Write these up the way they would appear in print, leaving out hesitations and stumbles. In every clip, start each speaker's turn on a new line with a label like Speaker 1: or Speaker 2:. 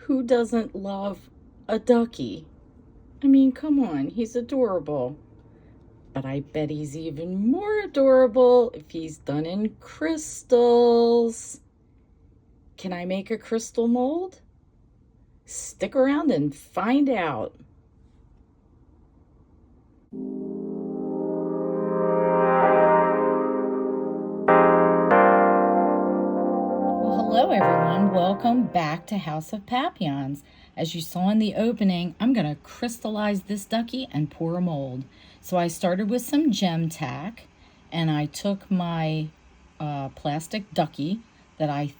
Speaker 1: Who doesn't love a ducky? I mean, come on, he's adorable. But I bet he's even more adorable if he's done in crystals. Can I make a crystal mold? Stick around and find out. Well, hello everyone. Welcome back to House of Papillons. As you saw in the opening, I'm going to crystallize this ducky and pour a mold. So I started with some gem tack, and I took my plastic ducky that I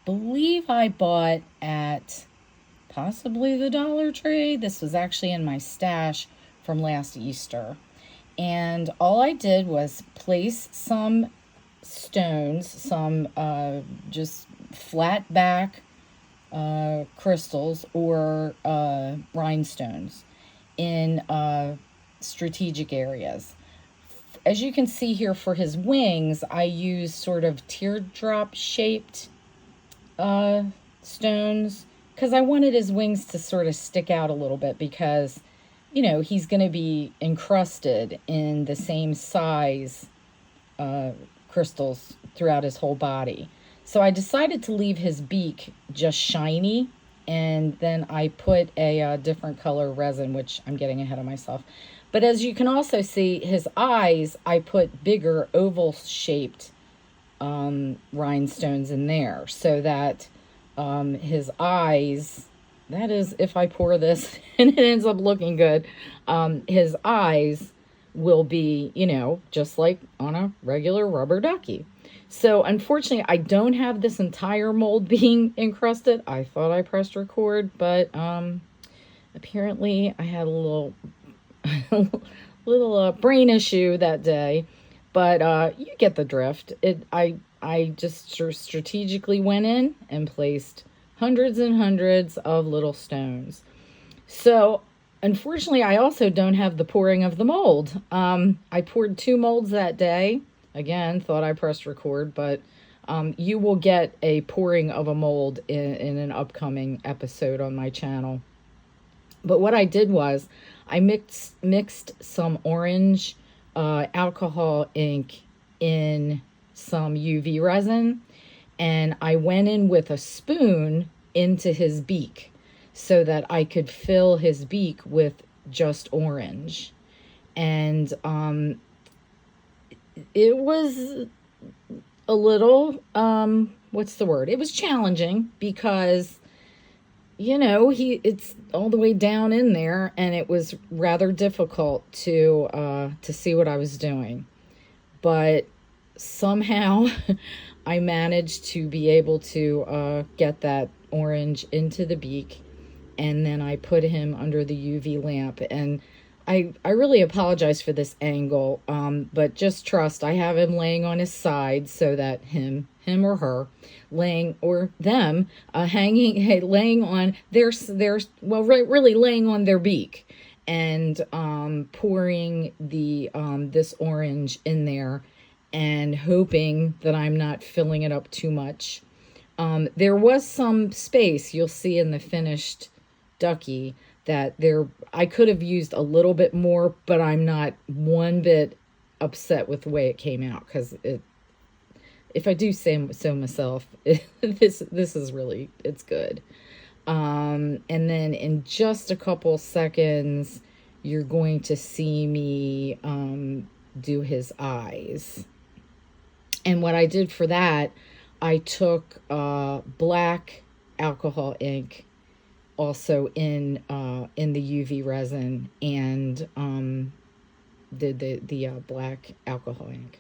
Speaker 1: believe I bought at possibly the Dollar Tree. This was actually in my stash from last Easter. And all I did was place some stones, some just flat back crystals or rhinestones in strategic areas. As you can see here for his wings, I used sort of teardrop shaped stones because I wanted his wings to sort of stick out a little bit because, you know, he's going to be encrusted in the same size crystals throughout his whole body. So I decided to leave his beak just shiny, and then I put a different color resin, which I'm getting ahead of myself. But as you can also see, his eyes, I put bigger oval-shaped rhinestones in there so that his eyes, that is, if I pour this and it ends up looking good, his eyes will be, you know, just like on a regular rubber ducky. So unfortunately, I don't have this entire mold being encrusted. I thought I pressed record, but apparently I had a little brain issue that day. But you get the drift. I just strategically went in and placed hundreds and hundreds of little stones. So unfortunately, I also don't have the pouring of the mold. I poured 2 molds that day. Again, thought I pressed record, but you will get a pouring of a mold in an upcoming episode on my channel. But what I did was I mixed some orange alcohol ink in some UV resin, and I went in with a spoon into his beak so that I could fill his beak with just orange. And it was a little, what's the word? It was challenging because, you know, it's all the way down in there, and it was rather difficult to see what I was doing. But somehow I managed to be able to get that orange into the beak, and then I put him under the UV lamp. And I really apologize for this angle, but just trust, I have him laying on his side so that him or her laying, or them hanging, laying on their well, really laying on their beak, and pouring the this orange in there and hoping that I'm not filling it up too much. There was some space, you'll see in the finished ducky, that I could have used a little bit more, but I'm not one bit upset with the way it came out, because if I do say so myself, this is really, it's good. And then in just a couple seconds, you're going to see me do his eyes. And what I did for that, I took black alcohol ink, also in the UV resin, and did the black alcohol ink.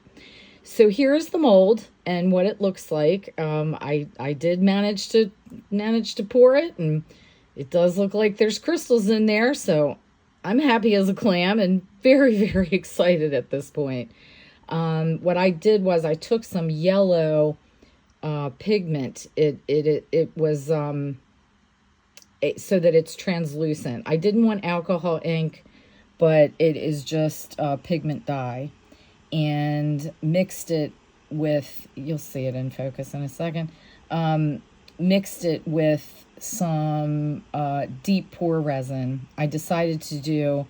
Speaker 1: So here's the mold and what it looks like. I did manage to pour it, and it does look like there's crystals in there. So I'm happy as a clam and very, very excited at this point. What I did was I took some yellow pigment. It was so that it's translucent. I didn't want alcohol ink, but it is just pigment dye, and mixed it with, you'll see it in focus in a second, mixed it with some deep pour resin. I decided to do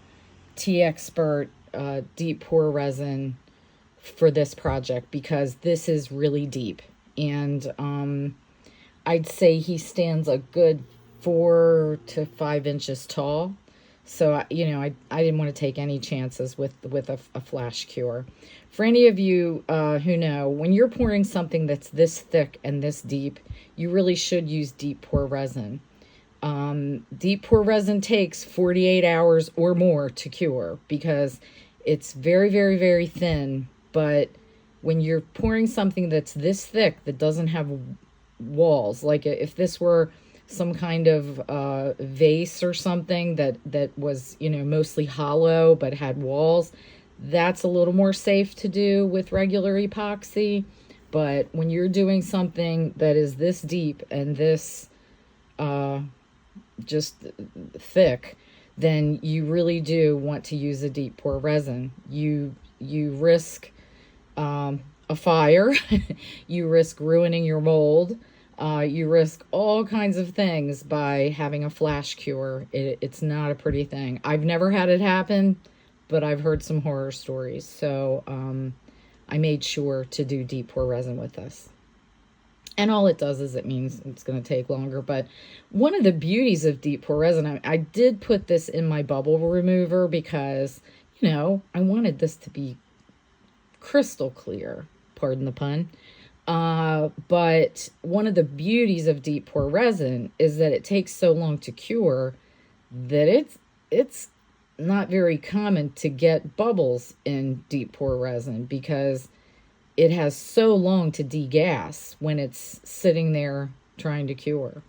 Speaker 1: T-Expert deep pour resin for this project because this is really deep. And I'd say he stands a good 4 to 5 inches tall. So, I didn't want to take any chances with a flash cure. For any of you who know, when you're pouring something that's this thick and this deep, you really should use deep pour resin. Deep pour resin takes 48 hours or more to cure because it's very, very, very thin. But when you're pouring something that's this thick that doesn't have walls, like if this were some kind of vase or something that was, mostly hollow but had walls, that's a little more safe to do with regular epoxy. But when you're doing something that is this deep and this just thick, then you really do want to use a deep pour resin. You risk a fire, you risk ruining your mold, you risk all kinds of things by having a flash cure. It's not a pretty thing. I've never had it happen, but I've heard some horror stories. So I made sure to do deep pour resin with this. And all it does is it means it's going to take longer. But one of the beauties of deep pour resin, I did put this in my bubble remover because, I wanted this to be crystal clear, pardon the pun. But one of the beauties of deep pour resin is that it takes so long to cure that it's not very common to get bubbles in deep pour resin because it has so long to degas when it's sitting there trying to cure.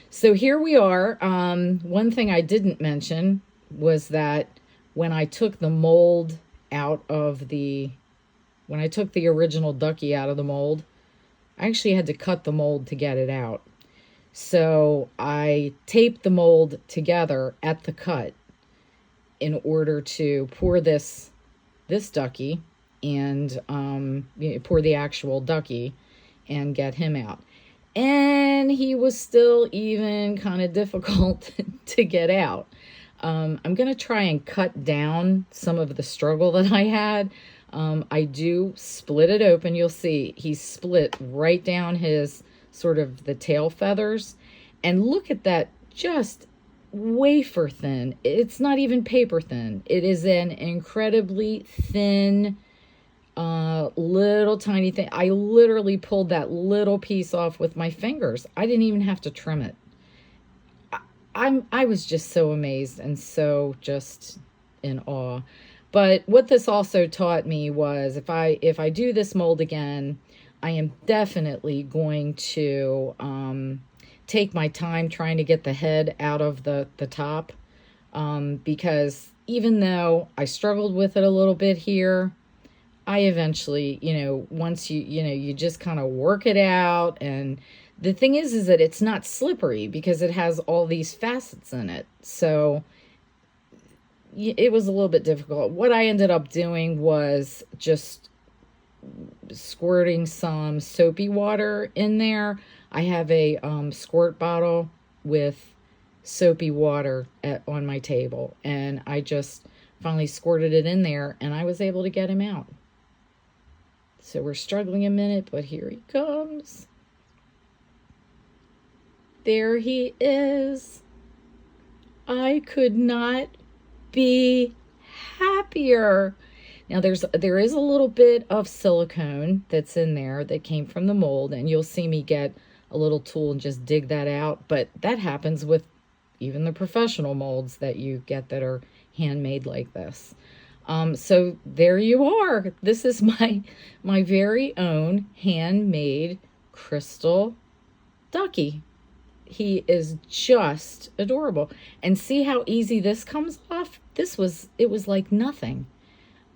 Speaker 1: So here we are. One thing I didn't mention was that when I took the mold out of when I took the original Ducky out of the mold, I actually had to cut the mold to get it out. So I taped the mold together at the cut in order to pour this Ducky and pour the actual Ducky and get him out. And he was still even kind of difficult to get out. I'm going to try and cut down some of the struggle that I had. I do split it open. You'll see he's split right down his sort of the tail feathers. And look at that, just wafer thin. It's not even paper thin. It is an incredibly thin, little tiny thing. I literally pulled that little piece off with my fingers. I didn't even have to trim it. I was just so amazed and so just in awe. But what this also taught me was if I do this mold again, I am definitely going to take my time trying to get the head out of the top, because even though I struggled with it a little bit here, I eventually, once you just kind of work it out. And the thing is that it's not slippery because it has all these facets in it. So it was a little bit difficult. What I ended up doing was just squirting some soapy water in there. I have a squirt bottle with soapy water on my table, and I just finally squirted it in there, and I was able to get him out. So we're struggling a minute, but here he comes. There he is. I could not be happier. Now there is a little bit of silicone that's in there that came from the mold, and you'll see me get a little tool and just dig that out. But that happens with even the professional molds that you get that are handmade like this. So there you are. This is my very own handmade crystal Ducky. He is just adorable. And see how easy this comes off? It was like nothing.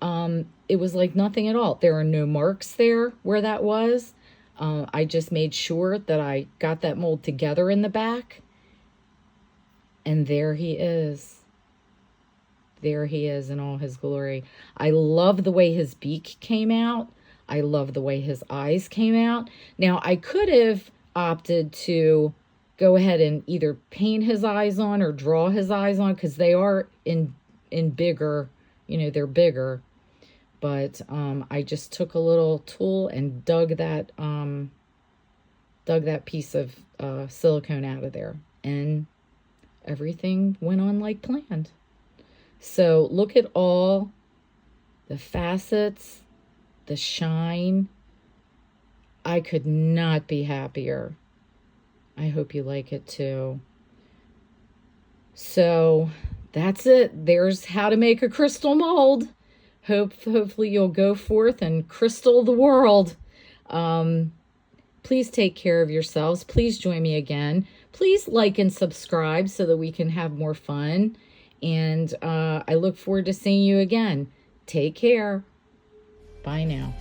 Speaker 1: It was like nothing at all. There are no marks there where that was. I just made sure that I got that mold together in the back. And there he is. There he is in all his glory. I love the way his beak came out. I love the way his eyes came out. Now, I could have opted to go ahead and either paint his eyes on or draw his eyes on, because they are in bigger, they're bigger. But I just took a little tool and dug that piece of silicone out of there, and everything went on like planned. So look at all the facets, the shine. I could not be happier. I hope you like it too. So that's it. There's how to make a crystal mold. Hopefully you'll go forth and crystal the world. Please take care of yourselves. Please join me again. Please like and subscribe so that we can have more fun. And I look forward to seeing you again. Take care. Bye now.